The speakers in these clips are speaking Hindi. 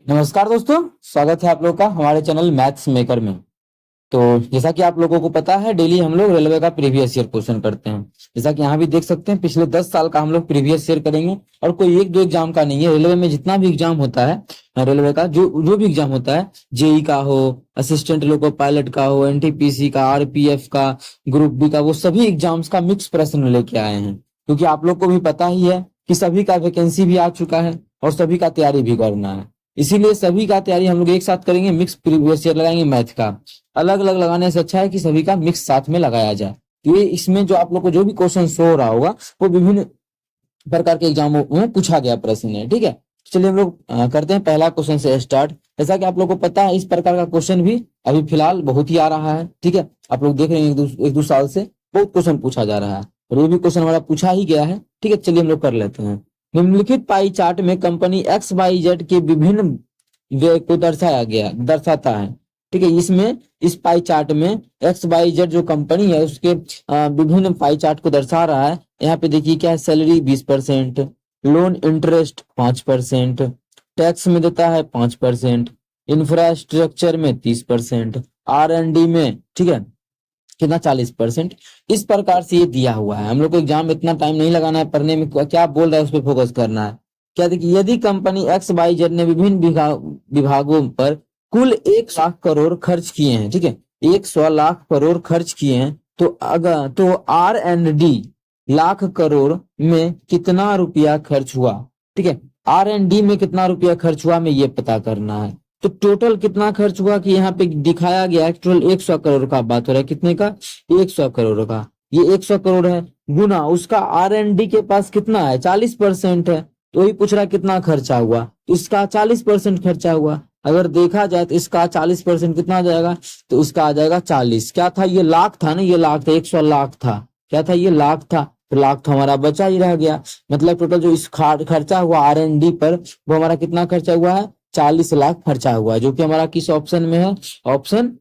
नमस्कार दोस्तों, स्वागत है आप लोगों का हमारे चैनल मैथ्स मेकर में। तो जैसा कि आप लोगों को पता है, डेली हम लोग रेलवे का प्रीवियस ईयर क्वेश्चन करते हैं। जैसा कि यहाँ भी देख सकते हैं, पिछले 10 साल का हम लोग प्रीवियस ईयर करेंगे। और कोई एक दो एग्जाम का नहीं है, रेलवे में जितना भी एग्जाम होता है, रेलवे का जो जो भी एग्जाम होता है, जेई का हो, असिस्टेंट लोको पायलट का हो, एनटीपीसी का, आरपीएफ का, ग्रुप बी का, वो सभी एग्जाम्स का मिक्स प्रश्न लेके आए हैं। क्योंकि आप लोग को भी पता ही है कि सभी का वैकेंसी भी आ चुका है और सभी का तैयारी भी करना है। इसीलिए सभी का तैयारी हम लोग एक साथ करेंगे, मिक्स प्रीवियस ईयर लगाएंगे। मैथ का अलग अलग लगाने से अच्छा है कि सभी का मिक्स साथ में लगाया जाए। तो ये इसमें जो आप लोग को जो भी क्वेश्चन शो हो रहा होगा, वो विभिन्न प्रकार के एग्जामों में पूछा गया प्रश्न है। ठीक है, चलिए हम लोग करते हैं पहला क्वेश्चन से स्टार्ट। जैसा कि आप लोग को पता है, इस प्रकार का क्वेश्चन भी अभी फिलहाल बहुत ही आ रहा है। ठीक है, आप लोग देख रहे हैं एक दो साल से बहुत क्वेश्चन पूछा जा रहा है और ये भी क्वेश्चन हमारा पूछा ही गया है। ठीक है, चलिए हम लोग कर लेते हैं। निम्नलिखित पाई चार्ट में कंपनी एक्स वाई जेड के विभिन्न व्यय को दर्शाता है। ठीक है, इसमें इस पाई चार्ट में एक्स वाई जेड जो कंपनी है उसके विभिन्न पाई चार्ट को दर्शा रहा है। यहाँ पे देखिए क्या है, सैलरी 20%, लोन इंटरेस्ट 5%, टैक्स में देता है 5%, इंफ्रास्ट्रक्चर में 30%, R&D में, ठीक है, कितना 40%। इस प्रकार से ये दिया हुआ है। हम लोग को एग्जाम में इतना टाइम नहीं लगाना है, पढ़ने में क्या बोल रहा है उस पर फोकस करना है। क्या देखिए, यदि कंपनी एक्स वाई जेड ने विभिन्न विभागों पर कुल 1 लाख करोड़ खर्च किए हैं, ठीक है, 100 लाख करोड़ खर्च किए हैं, तो R&D लाख करोड़ में कितना रुपया खर्च हुआ। ठीक है, R&D में कितना रुपया खर्च हुआ, में ये पता करना है। तो टोटल कितना खर्च हुआ कि यहाँ पे दिखाया गया है, टोटल 100 करोड़ का बात हो रहा है। कितने का? 100 करोड़ का। ये 100 करोड़ है, गुना उसका R&D के पास कितना है, 40% है। तो वही पूछ रहा है कितना खर्चा हुआ, तो इसका 40% खर्चा हुआ। अगर देखा जाए तो इसका 40% कितना आ जाएगा, तो उसका आ जाएगा 40। क्या था ये? लाख था ना, ये लाख था, 100 लाख था। क्या था? ये लाख था। तो लाख तो हमारा बचा ही रह गया। मतलब टोटल जो इस खर्चा हुआ R&D पर, वो हमारा कितना खर्चा हुआ है? 40 लाख खर्चा हुआ है, जो कि हमारा किस ऑप्शन में है? ऑप्शन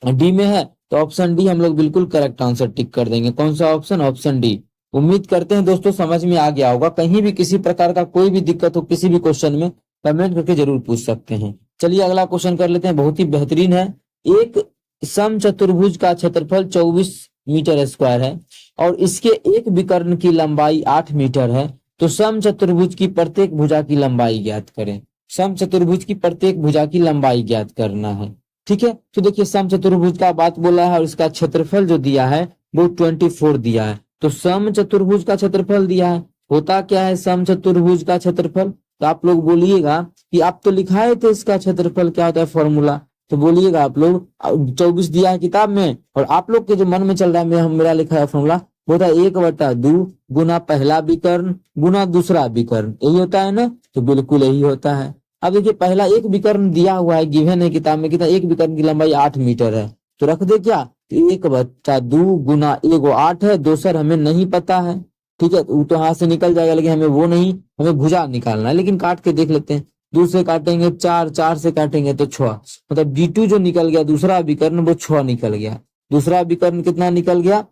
डी में है। तो ऑप्शन डी हम लोग बिल्कुल करेक्ट आंसर टिक कर देंगे। कौन सा ऑप्शन? Option D. उम्मीद करते हैं दोस्तों समझ में आ गया होगा। कहीं भी किसी प्रकार का कोई भी दिक्कत हो किसी भी क्वेश्चन में, कमेंट करके जरूर पूछ सकते हैं। चलिए अगला क्वेश्चन कर लेते हैं, बहुत ही बेहतरीन है। एक समचतुर्भुज का क्षेत्रफल 24 मीटर स्क्वायर है और इसके एक विकर्ण की लंबाई 8 मीटर है। तो समचतुर्भुज की प्रत्येक भुजा की लंबाई ज्ञात करें। समचतुर्भुज की प्रत्येक भुजा की लंबाई ज्ञात करना है। ठीक है, तो देखिए समचतुर्भुज का बात बोला है और इसका क्षेत्रफल जो दिया है वो 24 दिया है। तो समचतुर्भुज का क्षेत्रफल दिया है, होता क्या है समचतुर्भुज का क्षेत्रफल? तो आप लोग बोलिएगा कि आप तो लिखाए थे इसका क्षेत्रफल क्या होता है फॉर्मूला, तो बोलिएगा आप लोग। 24 दिया है किताब में और आप लोग के जो मन में चल रहा है, मेरा लिखा है फॉर्मूला, वो होता है 1/2 गुना पहला विकर्ण गुना दूसरा विकर्ण। यही होता है ना? तो बिल्कुल यही होता है। अब देखिए पहला एक विकर्ण दिया हुआ है, गिवन है किताब में, कितना? एक विकर्ण की लंबाई 8 मीटर है। तो रख दे क्या? 1/2 गुना एगो 8 है, दोसर हमें नहीं पता है। ठीक है, वो तो हाथ से निकल जाएगा, लेकिन हमें वो नहीं, हमें भुजा निकालना है। लेकिन काट के देख लेते हैं। 2 से काटेंगे 4, 4 से काटेंगे तो 6, मतलब D2 जो निकल गया दूसरा विकर्ण वो 6 निकल गया। दूसरा विकर्ण कितना निकल गया?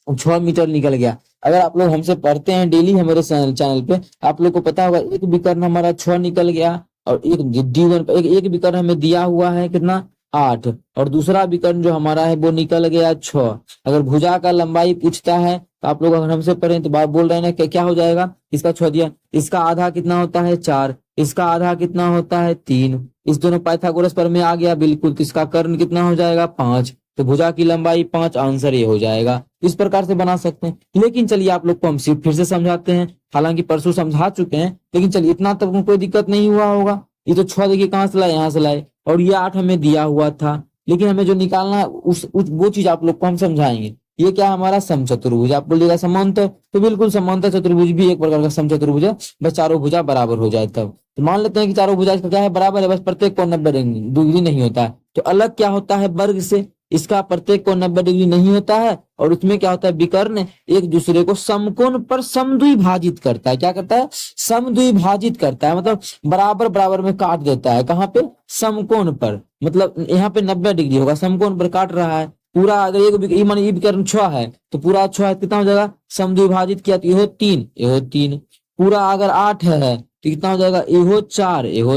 6 मीटर निकल गया। अगर आप लोग हमसे पढ़ते हैं डेली हमारे चैनल पे, आप लोग को पता होगा एक विकर्ण हमारा 6 निकल गया और एक D1 एक विकर्ण हमें दिया हुआ है कितना? 8, और दूसरा विकर्ण जो हमारा है वो निकल गया 6। अगर भुजा का लंबाई पूछता है तो आप लोग अगर हमसे पढ़ें तो बात बोल रहे हैं ना कि क्या हो जाएगा? इसका 6 दिया, इसका आधा कितना होता है? 4, इसका आधा कितना होता है? 3। इस दोनों पाइथागोरस पर में आ गया बिल्कुल। तो इसका कर्ण कितना हो जाएगा? 5। तो भुजा की लंबाई 5, आंसर ये हो जाएगा। इस प्रकार से बना सकते हैं। लेकिन चलिए आप लोग को हम सिर्फ फिर से समझाते हैं, हालांकि परसों समझा चुके हैं, लेकिन चलिए इतना तक कोई दिक्कत नहीं हुआ होगा। ये तो 6 देखिए कहाँ से लाए? यहाँ से लाए, और ये 8 हमें दिया हुआ था, लेकिन हमें जो निकालना है वो चीज आप लोग को हम समझाएंगे। ये क्या हमारा समचतुर्भुज? आप बोलिएगा समांतर, तो बिल्कुल समांतर चतुर्भुज भी एक प्रकार का समचतुर्भुज है, बस चारों भुजा बराबर हो जाए तब। तो मान लेते हैं कि चारों भुजा इसका क्या है? बराबर है, बस प्रत्येक को 90 डिग्री नहीं होता है। तो अलग क्या होता है? वर्ग से। इसका प्रत्येक को 90 डिग्री नहीं होता है, और उसमें क्या होता है? विकर्ण एक दूसरे को समकोण पर समद्विभाजित करता है। क्या करता है? समद्विभाजित करता है, मतलब बराबर बराबर में काट देता है। कहाँ पे? समकोण पर। मतलब यहाँ पे 90 डिग्री होगा, समकोण पर काट रहा है पूरा। अगर एक मान विकर्ण 6 है तो पूरा 6 कितना हो जाएगा? समद्विभाजित किया तो ये हो 3, ये हो 3। पूरा अगर 8 है तो कितना हो जाएगा, एहो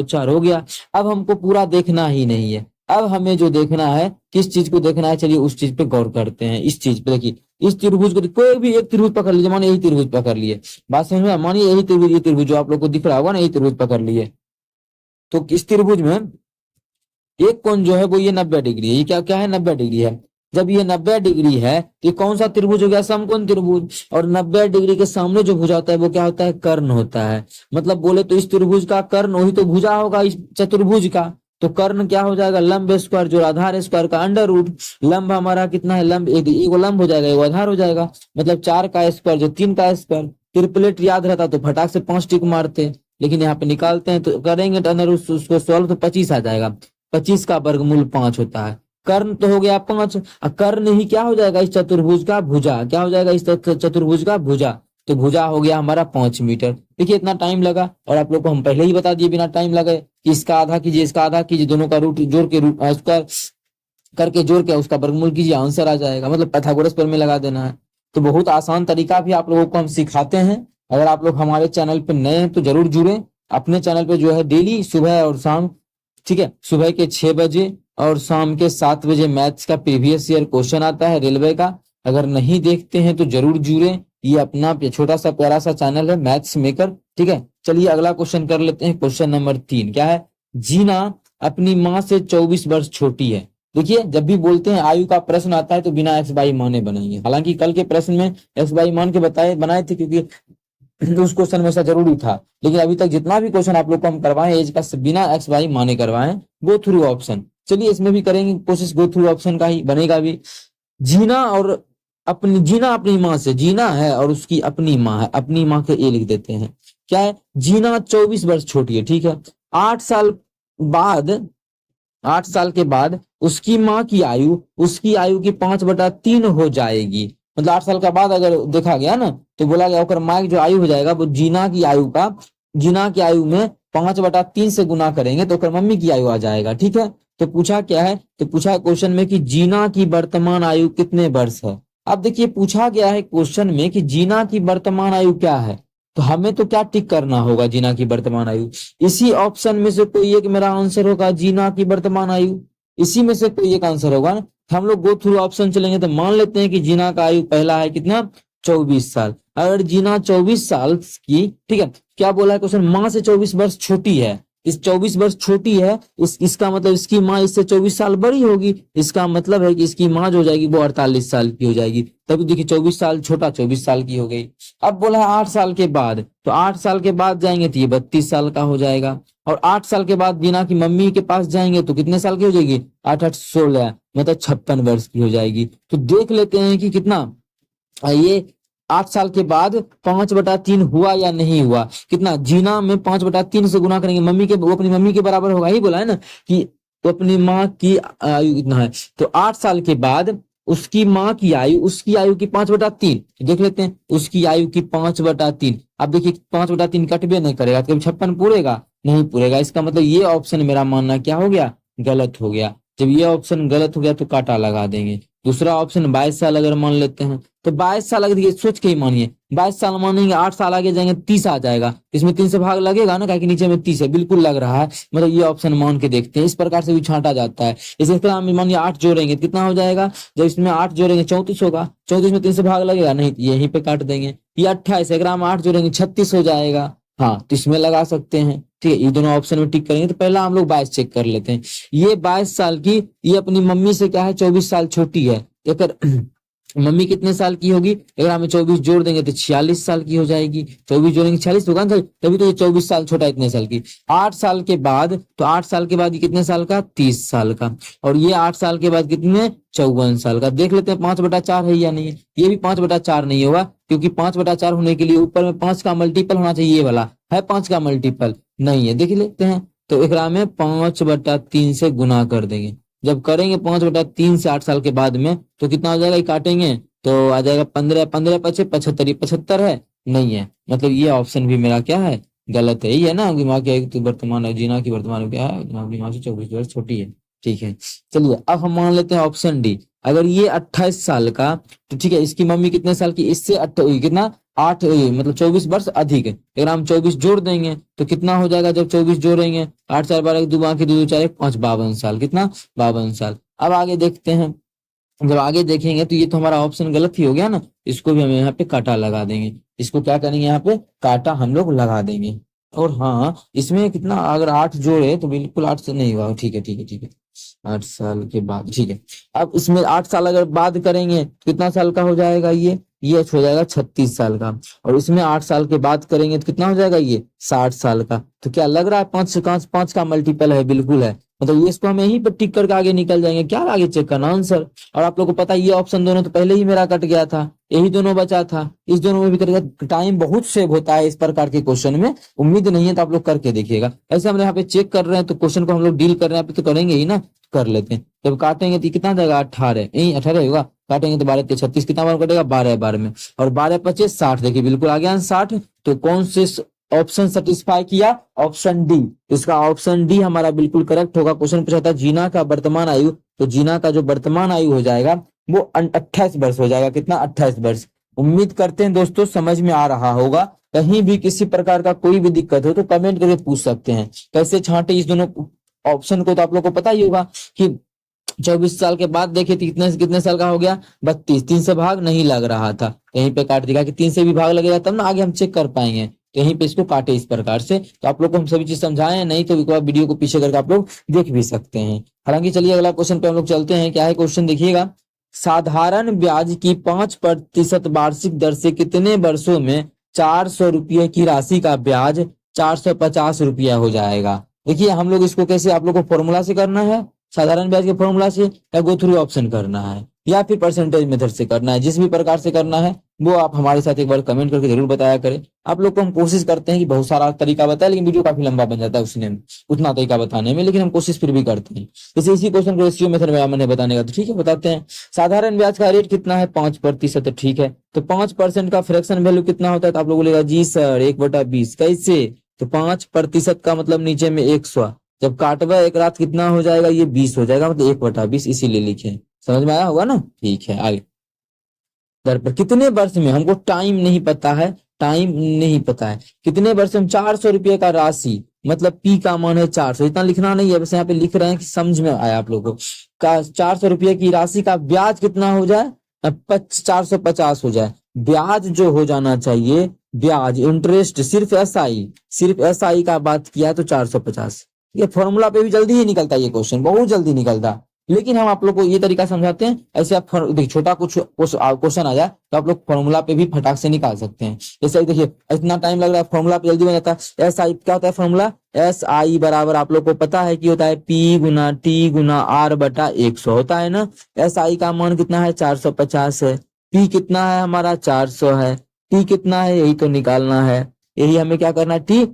4 हो गया। अब हमको पूरा देखना ही नहीं है, अब हमें जो देखना है, किस चीज को देखना है, चलिए उस चीज पे गौर करते हैं। इस चीज पे देखिए, इस त्रिभुज को कोई भी एक त्रिभुज पकड़ लीजिए, मानिए यही त्रिभुज पकड़ लिए, बात समझ में आया? मानिए यही त्रिभुज, ये त्रिभुज जो आप लोग को दिख रहा होगा ना, यही त्रिभुज पकड़ लिए। तो इस त्रिभुज में एक कोण जो है वो ये 90 डिग्री है, ये क्या क्या है, 90 डिग्री है। जब ये 90 डिग्री है तो ये कौन सा त्रिभुज हो गया, समकोण त्रिभुज। और 90 डिग्री के सामने जो भुजा होता है वो क्या होता है, कर्ण होता है। मतलब बोले तो इस त्रिभुज का कर्ण वही तो भुजा होगा इस चतुर्भुज का। तो कर्ण क्या हो जाएगा, लंब स्क्वायर जो आधार स्क्वायर का अंडर रूट। लंब हमारा कितना है, लंब एक लंब हो जाएगा, एक आधार हो जाएगा, मतलब 4 का स्क्वायर जो 3 का स्क्वायर। ट्रिपलेट याद रहता तो फटाक से 5 टिक मारते, लेकिन यहाँ पे निकालते हैं तो करेंगे तो अंदर उसको सॉल्व तो 25 आ जाएगा। 25 का वर्गमूल 5 होता है। कर्ण तो हो गया 5, और कर्ण ही क्या हो जाएगा, इस चतुर्भुज का भुजा। क्या हो जाएगा, इस चतुर्भुज का भुजा। तो भुजा हो गया हमारा 5 मीटर। देखिए इतना टाइम लगा, और आप लोग को हम पहले ही बता दिए बिना टाइम लगे कि इसका आधा कीजिए, इसका आधा कीजिए, दोनों का रूट जोड़ के उसका करके जोड़ के उसका वर्गमूल कीजिए, आंसर आ जाएगा। मतलब पाइथागोरस प्रमेय लगा देना है। तो बहुत आसान तरीका भी आप लोगों को हम सिखाते हैं। अगर आप लोग हमारे चैनल पे नए हैं तो जरूर जुड़े। अपने चैनल पे जो है डेली सुबह और शाम, ठीक है, सुबह के 6 बजे और शाम के 7 बजे मैथ्स का प्रीवियस ईयर क्वेश्चन आता है रेलवे का। अगर नहीं देखते हैं तो जरूर जुड़े। ये अपना छोटा सा प्यारा सा चैनल है मैथ्स मेकर, ठीक है। चलिए अगला क्वेश्चन कर लेते हैं। क्वेश्चन नंबर 3 क्या है, जीना अपनी माँ से 24 वर्ष छोटी है। देखिए जब भी बोलते हैं आयु का प्रश्न आता है तो बिना एक्स बाई माने बनाएंगे। हालांकि कल के प्रश्न में एक्स बाई मान के बनाए थे, क्योंकि उस क्वेश्चन में ऐसा जरूरी था। लेकिन अभी तक जितना भी क्वेश्चन आप लोग को हम करवाए एज का बिना एक्स वाई माने करवाए, गो थ्रू ऑप्शन। चलिए इसमें भी करेंगे कोशिश, गो थ्रू ऑप्शन का ही बनेगा भी। जीना और जीना अपनी माँ से, जीना है और उसकी अपनी माँ है, अपनी माँ के ए लिख देते हैं। क्या है, जीना 24 वर्ष छोटी है, ठीक है। 8 साल बाद, 8 साल के बाद उसकी माँ की आयु उसकी आयु की 5/3 हो जाएगी। मतलब 8 साल के बाद अगर देखा गया ना तो बोला गया ओकर माँ की जो आयु हो जाएगा वो जीना की आयु का, जीना की आयु में 5/3 से गुना करेंगे तो ओकर मम्मी की आयु आ जाएगा, ठीक है। तो पूछा क्या है, तो पूछा क्वेश्चन में कि जीना की वर्तमान आयु कितने वर्ष है। अब देखिए पूछा गया है क्वेश्चन में कि जीना की वर्तमान आयु क्या है, तो हमें तो क्या टिक करना होगा, जीना की वर्तमान आयु। इसी ऑप्शन में से कोई एक मेरा आंसर होगा, जीना की वर्तमान आयु, इसी में से कोई एक आंसर होगा ना। हम लोग गो थ्रू ऑप्शन चलेंगे तो मान लेते हैं कि जीना का आयु पहला है कितना, 24 साल। अगर जीना 24 साल की, ठीक है, क्या बोला है क्वेश्चन, माँ से 24 वर्ष छोटी है। इस 24 वर्ष छोटी है, इसका मतलब इसकी माँ इससे 24 साल बड़ी होगी। इसका मतलब है कि इसकी माँ जो हो जाएगी वो 48 साल की हो जाएगी। तभी देखिए 24 साल छोटा 24 साल की हो गई। अब बोला है 8 साल के बाद, तो 8 साल के बाद जाएंगे तो ये 32 साल का हो जाएगा। और 8 साल के बाद जीना की मम्मी के पास जाएंगे तो कितने साल की हो जाएगी, 8 8 16, मतलब 56 वर्ष की हो जाएगी। तो देख लेते हैं कि कितना ये 8 साल के बाद 5/3 हुआ या नहीं हुआ। कितना, जीना में 5/3 से गुना करेंगे, मम्मी के, वो अपनी मम्मी के बराबर होगा, ही बोला है ना कि वो अपनी माँ की आयु कितना है। तो 8 साल के बाद उसकी माँ की आयु, उसकी आयु की 5/3 देख लेते हैं, उसकी आयु की 5/3। अब देखिए 5/3 कटबे नहीं करेगा तो 56 पूरेगा, नहीं पूरेगा। इसका मतलब ये ऑप्शन मेरा मानना क्या हो गया, गलत हो गया। जब ये ऑप्शन गलत हो गया तो काटा लगा देंगे। दूसरा ऑप्शन 22 साल अगर मान लेते हैं तो 22 साल अगर सोच के ही मानिए, 22 साल मानेंगे, 8 साल आगे जाएंगे 30 आ जाएगा। इसमें 3 से भाग लगेगा ना, क्योंकि नीचे में 30 है, बिल्कुल लग रहा है। मतलब ये ऑप्शन मान के देखते हैं, इस प्रकार से भी छांटा जाता है। इसी तरह हम मानिए 8 जोड़ेंगे कितना हो जाएगा, जब इसमें 8 जोड़ेंगे 34 होगा, 34 में 3 से भाग लगेगा, नहीं यहीं पे काट देंगे। ये 28 अगर हम 8 जोड़ेंगे 36 हो जाएगा। हाँ तो इसमें लगा सकते हैं, ठीक है। ये दोनों ऑप्शन में टिक करेंगे। तो पहला हम लोग 22 चेक कर लेते हैं। ये 22 साल की, ये अपनी मम्मी से क्या है 24 साल छोटी है। अगर मम्मी कितने साल की होगी, अगर हमें 24 जोड़ देंगे तो 46 साल की हो जाएगी। 24 जोड़ेंगे 46 होगा ना, तभी तो ये 24 साल छोटा इतने साल की। 8 साल के बाद, तो 8 साल के बाद ये कितने साल का, 30 साल का। और ये 8 साल के बाद कितने, 54 साल का। देख लेते हैं 5/4 है या नहीं है। ये भी 5/4 नहीं होगा, क्योंकि 5/4 होने के लिए ऊपर में 5 का मल्टीपल होना चाहिए। ये वाला है 5 का मल्टीपल, नहीं है। देख लेते हैं, तो एकरा में 5/3 से गुना कर देंगे। जब करेंगे 5/3 से 8 साल के बाद में तो कितना हो जाएगा, काटेंगे तो आ जाएगा 15, 15 पचे 75, 75 है, नहीं है। मतलब ये ऑप्शन भी मेरा क्या है, गलत है। ये है ना, दिमाग की वर्तमान जीना की वर्तमान क्या है, दिमाग से 24 वर्ष छोटी है, ठीक है। चलिए अब हम मान लेते हैं ऑप्शन डी। अगर ये 28 साल का, तो ठीक है, इसकी मम्मी कितने साल की, इससे कितना मतलब 24 वर्ष अधिक है। अगर हम 24 जोड़ देंगे तो कितना हो जाएगा, जब 24 जोड़ेंगे 8 4 12 2 बाकी 2 2 4 1 5 52 साल, कितना 52 साल। अब आगे देखते हैं, जब आगे देखेंगे तो ये तो हमारा ऑप्शन गलत ही हो गया ना, इसको भी हम यहाँ पे काटा लगा देंगे, इसको क्या करेंगे यहाँ पे काटा हम लोग लगा देंगे। और हाँ इसमें कितना, अगर 8 जोड़े तो बिल्कुल 8 से नहीं हुआ, ठीक है ठीक है ठीक है, 8 साल के बाद, ठीक है। अब इसमें 8 साल अगर बाद करेंगे तो कितना साल का हो जाएगा, ये हो जाएगा 36 साल का। और इसमें 8 साल के बाद करेंगे तो कितना हो जाएगा, ये 60 साल का। तो क्या लग रहा है 5 से 5 का मल्टीपल है, बिल्कुल है। मतलब ये इसको हम यहीं पर टिक करके आगे निकल जाएंगे, क्या आगे चेक करना आंसर। और आप लोगों को पता है ये ऑप्शन दोनों तो पहले ही मेरा कट गया था, यही दोनों बचा था, इस दोनों में भी करेगा। टाइम बहुत सेव होता है इस प्रकार के क्वेश्चन में, उम्मीद नहीं है तो आप लोग करके देखिएगा। ऐसे हम यहाँ पे चेक कर रहे हैं तो क्वेश्चन को हम लोग डील कर रहे हैं, तो करेंगे ही ना, कर लेते हैं। जब काटेंगे तो कितना जाएगा, 18, यही 18 होगा। काटेंगे तो 12 के 36, कितना बार कटेगा, 12 बार में। और 12 25 60, देखिए बिल्कुल आ गया 60। तो कौन से ऑप्शन सेटिस्फाई किया, ऑप्शन डी। इसका ऑप्शन डी हमारा बिल्कुल करेक्ट होगा। क्वेश्चन पूछा था जीना का वर्तमान आयु, तो जीना का जो वर्तमान आयु हो जाएगा वो 28 वर्ष हो जाएगा, कितना 28 वर्ष। उम्मीद करते हैं दोस्तों समझ में आ रहा होगा। कहीं भी किसी प्रकार का कोई भी दिक्कत हो तो कमेंट करके पूछ सकते हैं। कैसे छांटे इस दोनों ऑप्शन को, तो आप लोग को पता ही होगा कि 24 साल के बाद देखे तो कितने साल का हो गया, 32। 3 से भाग नहीं लग रहा था, यहीं पे काट दिया कि 3 से भी भाग लगेगा तब ना आगे हम चेक कर पाएंगे। तो यहीं पे इसको काटे इस प्रकार से। तो आप लोग को हम सभी चीज समझाए हैं, नहीं तो एक बार वीडियो को पीछे करके आप लोग देख भी सकते हैं। हालांकि चलिए अगला क्वेश्चन पे हम लोग चलते हैं। क्या है क्वेश्चन, देखिएगा। साधारण ब्याज की 5% वार्षिक दर से कितने वर्षों में 400 रुपये की राशि का ब्याज 450 रुपया हो जाएगा। देखिए हम लोग इसको कैसे, आप लोग को फॉर्मूला से करना है, साधारण ब्याज के फॉर्मूला से, या गो थ्रू ऑप्शन करना है, या फिर परसेंटेज मेथड से करना है। जिस भी प्रकार से करना है वो आप हमारे साथ एक बार कमेंट करके जरूर बताया करें। आप लोग को हम कोशिश करते हैं कि बहुत सारा तरीका बताए, लेकिन वीडियो काफी लंबा बन जाता है उसने उतना तरीका बताने में, लेकिन हम कोशिश फिर भी करते हैं। जैसे इसी क्वेश्चन को रेशियो मेथड में मैंने बताने का, तो ठीक है बताते हैं। साधारण ब्याज का रेट कितना है, 5%, ठीक है। तो 5% का फ्रैक्शन वैल्यू कितना होता है, तो आप लोग बोलेगा जी सर 1/20 कैसे, तो 5% का मतलब नीचे में 100, जब काटवा एक रात कितना हो जाएगा, ये 20 हो जाएगा, मतलब 1/20 इसीलिए लिखे। समझ में आया होगा ना, ठीक है। आगे दर पर कितने वर्ष में, हमको टाइम नहीं पता है, टाइम नहीं पता है कितने वर्ष में 400 रुपये का राशि, मतलब पी का मान है 400, इतना लिखना नहीं है, बस यहाँ पे लिख रहे हैं कि समझ में आया आप लोगों को। का 400 रुपये की राशि का ब्याज कितना हो जाए, 450 हो जाए। ब्याज जो हो जाना चाहिए, ब्याज इंटरेस्ट, सिर्फ एस आई का बात किया तो 450। ये फॉर्मूला पे भी जल्दी ही निकलता है, ये क्वेश्चन बहुत जल्दी निकलता। लेकिन हम आप लोग को ये तरीका समझाते हैं, ऐसे आप देखिए छोटा कुछ क्वेश्चन आ जाए तो आप लोग फॉर्मूला पे भी फटाक से निकाल सकते हैं। जैसे देखिए इतना टाइम लग रहा है, फॉर्मूला पे जल्दी बन जाता है। एस आई क्या होता है फॉर्मूला, एस आई बराबर आप लोग को पता है कि होता है पी गुना टी गुना आर बटा 100 होता है ना। एस आई का मान कितना है, 450 है। पी कितना है हमारा, 400 है। टी कितना है, यही तो निकालना है, यही हमें क्या करना है, टी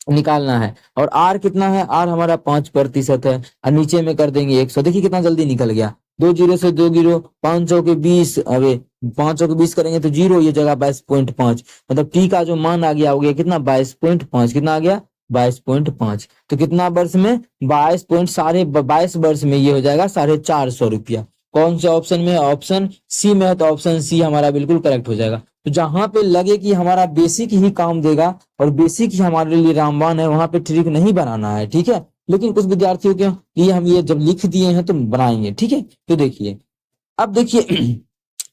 निकालना है। और आर कितना है, आर हमारा 5% है, और नीचे में कर देंगे 100। देखिए कितना जल्दी निकल गया, 2 जीरो से 2 जीरो, 5 के 20, अरे 5 के 20 करेंगे तो जीरो, ये जगह 22.5, मतलब टी का जो मान आ गया हो गया कितना, 22.5, कितना आ गया 22.5। तो कितना वर्ष में, 22 वर्ष में ये हो जाएगा 450 रुपया। कौन से ऑप्शन में है, ऑप्शन सी में है, तो ऑप्शन सी हमारा बिल्कुल करेक्ट हो जाएगा। तो जहां पे लगे कि हमारा बेसिक ही काम देगा और बेसिक ही हमारे लिए रामबाण है, वहां पे ट्रिक नहीं बनाना है, ठीक है। लेकिन कुछ विद्यार्थियों के लिए हम ये जब लिख दिए हैं तो बनाएंगे, ठीक है। तो देखिए अब देखिए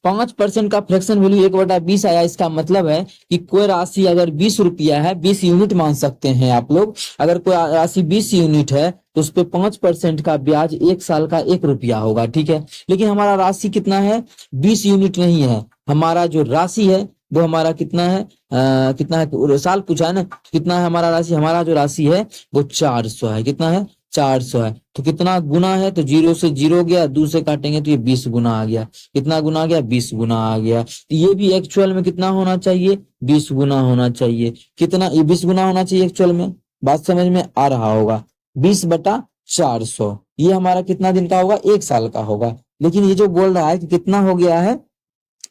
5% का फ्रैक्शन वैल्यू 1/20 आया। इसका मतलब है कि कोई राशि अगर 20 रुपया है, 20 यूनिट मान सकते हैं आप लोग। अगर कोई राशि 20 यूनिट है तो उस पे 5% का ब्याज 1 साल का 1 रुपया होगा, ठीक है। लेकिन हमारा राशि कितना है, 20 यूनिट नहीं है, हमारा जो राशि है वो हमारा कितना है, कितना है, साल पूछा है ना, कितना है हमारा राशि, हमारा जो राशि है वो 400 है। कितना है, 400 है। तो कितना गुना है, तो 0 से 0 गया, 2 से काटेंगे तो ये 20 गुना आ गया। कितना गुना आ गया, 20 गुना आ गया। तो ये भी एक्चुअल में कितना होना चाहिए, 20 गुना होना चाहिए। कितना, ये 20 गुना होना चाहिए एक्चुअल में, बात समझ में आ रहा होगा। 20/400 ये हमारा कितना दिन का होगा, 1 साल का होगा। लेकिन ये जो बोल रहा है कि कितना हो गया है,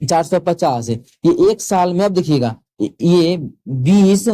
450 है, ये 1 साल में, अब देखिएगा ये 20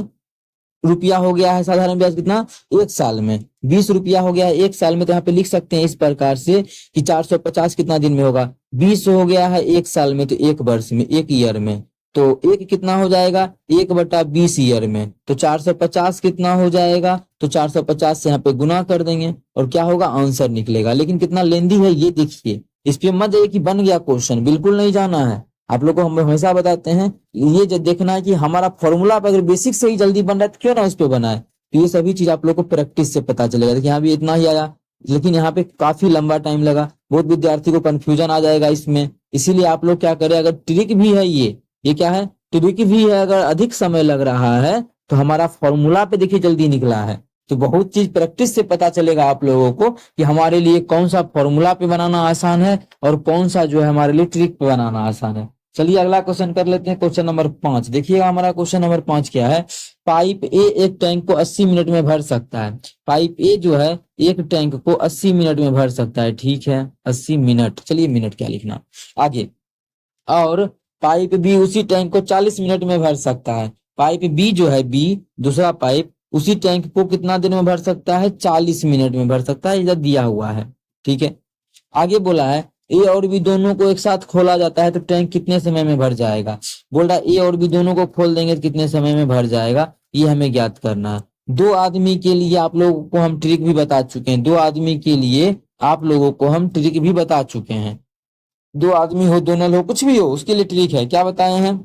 रुपया हो गया है साधारण ब्याज, कितना 1 साल में 20 रुपया हो गया है 1 साल में। तो यहाँ पे लिख सकते हैं इस प्रकार से कि 450 कितना दिन में होगा, 20 हो गया है 1 साल में, तो 1 वर्ष में, 1 ईयर में। तो एक कितना हो जाएगा 1/20 ईयर में, तो 450 कितना हो जाएगा, तो 450 से यहाँ पे गुना कर देंगे और क्या होगा आंसर निकलेगा। लेकिन कितना लेंदी है ये देखिए, इस पे मत जाइए कि बन गया क्वेश्चन, बिल्कुल नहीं जाना है। आप लोग को हम हमेशा बताते हैं ये जो देखना है कि हमारा फॉर्मूला अगर बेसिक से ही जल्दी बन रहा है तो क्यों ना उस पर बनाए। तो ये सभी चीज आप लोग को प्रैक्टिस से पता चलेगा। देखिए यहाँ भी इतना ही आया, लेकिन यहाँ पे काफी लंबा टाइम लगा, बहुत विद्यार्थी को कंफ्यूजन आ जाएगा इसमें। इसीलिए आप लोग क्या करें, अगर ट्रिक भी है ये क्या है, ट्रिक भी है, अगर अधिक समय लग रहा है तो हमारा फॉर्मूला पे देखिए जल्दी निकला है। तो बहुत चीज प्रैक्टिस से पता चलेगा आप लोगों को कि हमारे लिए कौन सा फॉर्मूला पे बनाना आसान है और कौन सा जो है हमारे लिए ट्रिक पे बनाना आसान है। चलिए अगला क्वेश्चन कर लेते हैं, क्वेश्चन नंबर 5। देखिएगा हमारा क्वेश्चन नंबर 5 क्या है। पाइप ए एक टैंक को 80 मिनट में भर सकता है। पाइप ए जो है एक टैंक को 80 मिनट में भर सकता है, ठीक है 80 मिनट, चलिए मिनट क्या लिखना आगे। और पाइप बी उसी टैंक को 40 मिनट में भर सकता है। पाइप बी जो है बी दूसरा पाइप उसी टैंक को कितना दिन में भर सकता है, 40 मिनट में भर सकता है, इधर दिया हुआ है, ठीक है। आगे बोला है ए और बी दोनों को एक साथ खोला जाता है तो टैंक कितने समय में भर जाएगा। बोल रहा है ए और बी दोनों को खोल देंगे तो कितने समय में भर जाएगा, ये हमें ज्ञात करना है। दो आदमी के लिए आप लोगों को हम ट्रिक भी बता चुके हैं, दो आदमी के लिए आप लोगों को हम ट्रिक भी बता चुके हैं। दो आदमी हो दो नल हो कुछ भी हो उसके लिए ट्रिक है, क्या बताए हैं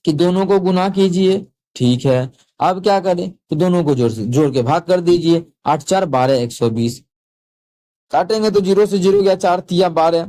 कि दोनों को गुना कीजिए, ठीक है। अब क्या करें, तो दोनों को जोड़ के भाग कर दीजिए, 8 4 12 120, काटेंगे तो 0 से 0 गया, 4 तिया 12,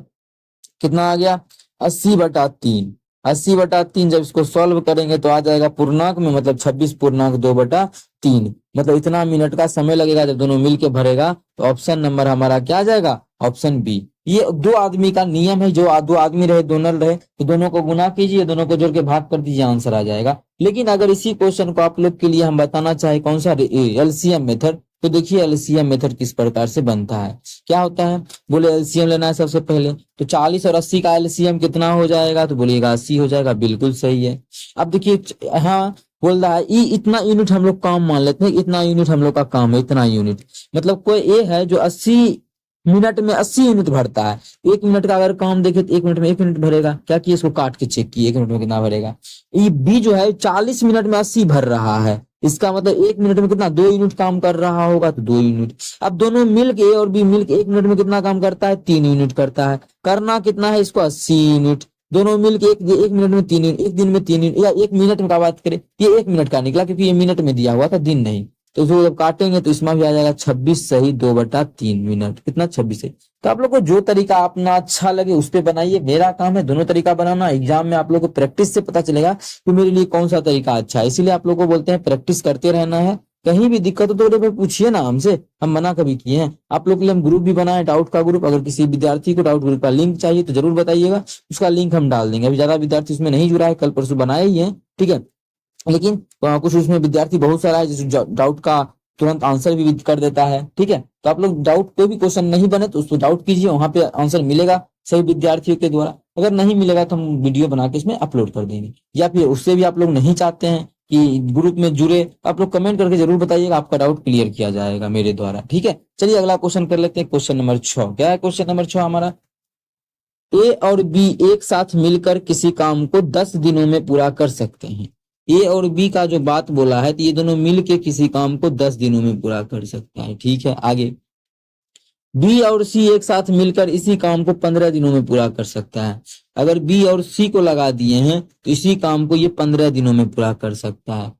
कितना आ गया 80/3। 80/3 जब इसको सॉल्व करेंगे तो आ जाएगा पूर्णांक में, मतलब 26.2/3, मतलब इतना मिनट का समय लगेगा जब दोनों मिलके भरेगा। तो ऑप्शन नंबर हमारा क्या आ जाएगा, ऑप्शन बी। ये दो आदमी का नियम है, जो दो आदमी रहे दो नल रहे तो दोनों को गुना कीजिए, दोनों को जोड़ के भाग कर दीजिए, आंसर आ जाएगा। लेकिन अगर इसी क्वेश्चन को आप लोग के लिए हम बताना चाहे कौन सा एलसीएम मेथड, तो देखिए एलसीएम मेथड किस प्रकार से बनता है। क्या होता है, बोले एलसीएम लेना है सबसे पहले, तो 40 और 80 का एलसीएम कितना हो जाएगा, तो बोलिएगा 80 हो जाएगा, बिल्कुल सही है। अब देखिए हाँ बोल रहा है इतना यूनिट हम लोग काम मान लेते हैं, इतना यूनिट हम लोग का काम है, इतना यूनिट, मतलब कोई ए है जो 80 मिनट में 80 यूनिट भरता है। 1 मिनट का अगर काम देखे तो 1 मिनट में 1 मिनट भरेगा, क्या किए इसको काट के चेक किए 1 मिनट में कितना भरेगा। ये बी जो है 40 मिनट में 80 भर रहा है, इसका मतलब 1 मिनट में कितना 2 यूनिट काम कर रहा होगा, तो 2 यूनिट। अब दोनों मिलके ए और बी मिलके 1 मिनट में कितना काम करता है, 3 यूनिट करता है। करना कितना है इसको 80 यूनिट, दोनों मिलके एक मिनट में 3 यूनिट, एक दिन में 3 यूनिट, या 1 मिनट में का बात करें ये 1 मिनट का निकला क्योंकि ये मिनट में दिया हुआ था, दिन नहीं। तो उसको जब काटेंगे तो इसमें भी आ जाएगा 26 सही 2/3 मिनट, कितना 26 सही। तो आप लोग को जो तरीका अपना अच्छा लगे उस पे बनाइए, मेरा काम है दोनों तरीका बनाना। एग्जाम में आप लोग को प्रैक्टिस से पता चलेगा कि मेरे लिए कौन सा तरीका अच्छा है, इसीलिए आप लोग को बोलते हैं प्रैक्टिस करते रहना है। कहीं भी दिक्कत हो तो पूछिए ना हमसे, हम मना कभी किए हैं। आप लोग के लिए हम ग्रुप भी बनाए, डाउट का ग्रुप, अगर किसी विद्यार्थी को डाउट ग्रुप का लिंक चाहिए तो जरूर बताइएगा, उसका लिंक हम डाल देंगे। अभी ज्यादा विद्यार्थी उसमें नहीं जुड़ा है, कल परसों बनाए ही है, ठीक है। लेकिन कुछ उसमें विद्यार्थी बहुत सारा है जिस डाउट का तुरंत आंसर भी कर देता है, ठीक है। तो आप लोग डाउट कोई भी क्वेश्चन नहीं बने तो उसको डाउट कीजिए, वहां पे आंसर मिलेगा सही विद्यार्थियों के द्वारा। अगर नहीं मिलेगा तो हम वीडियो बना के इसमें अपलोड कर देंगे। या फिर उससे भी आप लोग नहीं चाहते हैं कि ग्रुप में जुड़े, आप लोग कमेंट करके जरूर बताइएगा, आपका डाउट क्लियर किया जाएगा मेरे द्वारा, ठीक है। चलिए अगला क्वेश्चन कर लेते हैं, क्वेश्चन नंबर 6। क्या है क्वेश्चन नंबर 6 हमारा, ए और बी एक साथ मिलकर किसी काम को 10 दिनों में पूरा कर सकते हैं। ए और बी का जो बात बोला है तो ये दोनों मिलके किसी काम को 10 दिनों में पूरा कर सकता है, ठीक है। आगे बी और सी एक साथ मिलकर इसी काम को 15 दिनों में पूरा कर सकता है। अगर बी और सी को लगा दिए हैं तो इसी काम को ये 15 दिनों में पूरा कर सकता है,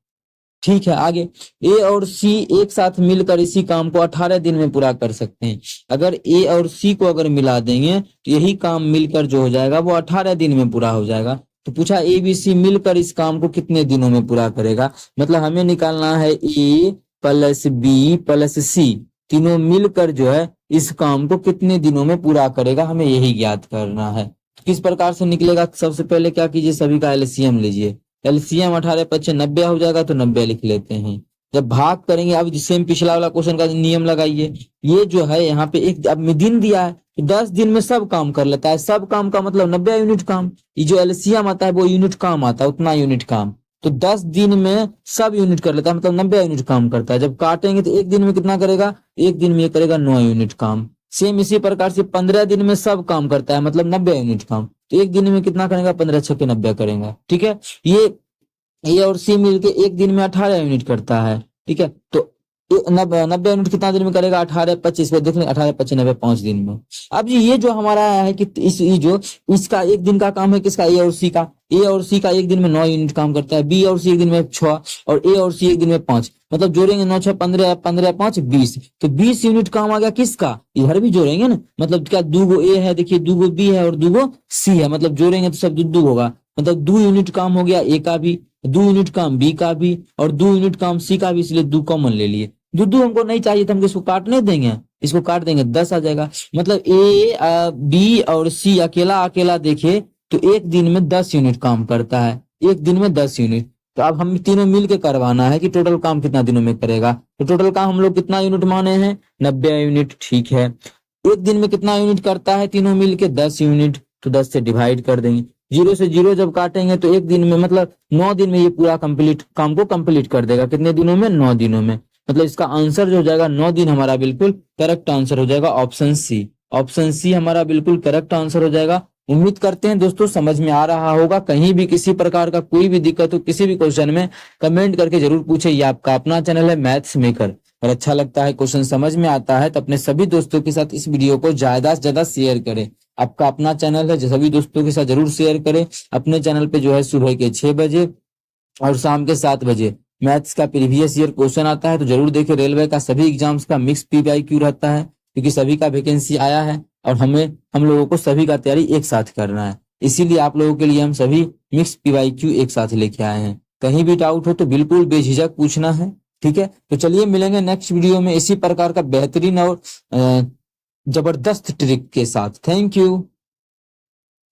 ठीक है। आगे ए और सी एक साथ मिलकर इसी काम को 18 दिन में पूरा कर सकते हैं। अगर ए और सी को अगर मिला देंगे तो यही काम मिलकर जो हो जाएगा वो 18 दिन में पूरा हो जाएगा। तो पूछा ए बी सी मिलकर इस काम को कितने दिनों में पूरा करेगा, मतलब हमें निकालना है ए प्लस बी प्लस सी, तीनों मिलकर जो है इस काम को कितने दिनों में पूरा करेगा, हमें यही ज्ञात करना है। किस प्रकार से निकलेगा, सबसे पहले क्या कीजिए सभी का एलसीएम लीजिए। एलसीएम 18 × 90 हो जाएगा, तो 90 लिख लेते हैं। जब भाग करेंगे अब सेम पिछला वाला क्वेश्चन का नियम लगाइए। ये जो है यहाँ पे एक अब दिन दिया है, 10 दिन में सब काम कर लेता है। सब काम का मतलब 90 यूनिट काम, ये जो एलसीएम आता है वो यूनिट काम आता है, उतना यूनिट काम। तो 10 दिन में सब यूनिट कर लेता है, मतलब 90 यूनिट काम करता है। जब काटेंगे तो एक दिन में कितना करेगा, एक दिन में ये करेगा 9 यूनिट काम। सेम इसी प्रकार से 15 दिन में सब काम करता है, मतलब 90 यूनिट काम। तो एक दिन में कितना करेगा, 15 छक्के 90 करेगा। ठीक है, ये ए और सी मिलके एक दिन में 18 यूनिट करता है। ठीक है, तो 90 यूनिट कितना दिन में करेगा, 18 25 पे देख लें, 18 25 90 5 दिन में। अब ये जो हमारा आया है कि ये जो इसका एक दिन का काम है किसका, ए और सी का। ए और सी का एक दिन में 9 यूनिट काम करता है, बी और सी एक दिन में 6 और ए और सी एक दिन में 5। मतलब जोड़ेंगे 9 6 15 15 5 20, तो 20 यूनिट काम आ गया किसका, इधर भी जोड़ेंगे ना। मतलब क्या, 2 ए है, देखिए 2 बी है और 2 सी है, मतलब जोड़ेंगे तो सब 2 होगा। मतलब 2 यूनिट काम हो गया ए का भी, 2 यूनिट काम बी का भी और 2 यूनिट काम सी का भी, इसलिए 2 कॉमन ले लिए। 2 हमको नहीं चाहिए तो हम इसको काटने देंगे, इसको काट देंगे 10 आ जाएगा। मतलब ए बी और सी अकेला अकेला देखे तो एक दिन में 10 यूनिट काम करता है, एक दिन में 10 यूनिट। तो अब हम तीनों मिल के करवाना है कि टोटल काम कितना दिनों में करेगा। तो टोटल काम हम लोग कितना यूनिट माने हैं, 90 यूनिट। ठीक है, एक दिन में कितना यूनिट करता है तीनों मिल के, 10 यूनिट। तो 10 से डिवाइड कर देंगे, 0 से 0 जब काटेंगे तो एक दिन में मतलब 9 दिन में ये पूरा कंप्लीट काम को कंप्लीट कर देगा। कितने दिनों में, 9 दिनों में। मतलब इसका आंसर जो हो जाएगा 9 दिन, हमारा बिल्कुल करेक्ट आंसर हो जाएगा ऑप्शन सी। ऑप्शन सी हमारा बिल्कुल करेक्ट आंसर हो जाएगा। उम्मीद करते हैं दोस्तों समझ में आ रहा होगा। कहीं भी किसी प्रकार का कोई भी दिक्कत हो किसी भी क्वेश्चन में, कमेंट करके जरूर पूछे। ये आपका अपना चैनल है मैथ्स मेकर, और अच्छा लगता है, क्वेश्चन समझ में आता है तो अपने सभी दोस्तों के साथ इस वीडियो को ज्यादा से ज्यादा शेयर करें। आपका अपना चैनल है, जो सभी दोस्तों के साथ जरूर शेयर करें। अपने चैनल पे जो है सुबह के 6 बजे और शाम के 7 बजे मैथ्स का प्रीवियस ईयर क्वेश्चन आता है, तो जरूर देखें। रेलवे का सभी एग्जाम्स का मिक्स पीवाईक्यू रहता है, क्योंकि सभी का वैकेंसी आया है और हम लोगों को सभी का तैयारी एक साथ करना है। इसीलिए आप लोगों के लिए हम सभी मिक्स पीवाईक्यू एक साथ लेके आए हैं। कहीं भी डाउट हो तो बिल्कुल बेझिझक पूछना है। ठीक है, तो चलिए मिलेंगे नेक्स्ट वीडियो में इसी प्रकार का बेहतरीन और जबरदस्त ट्रिक के साथ। Thank you.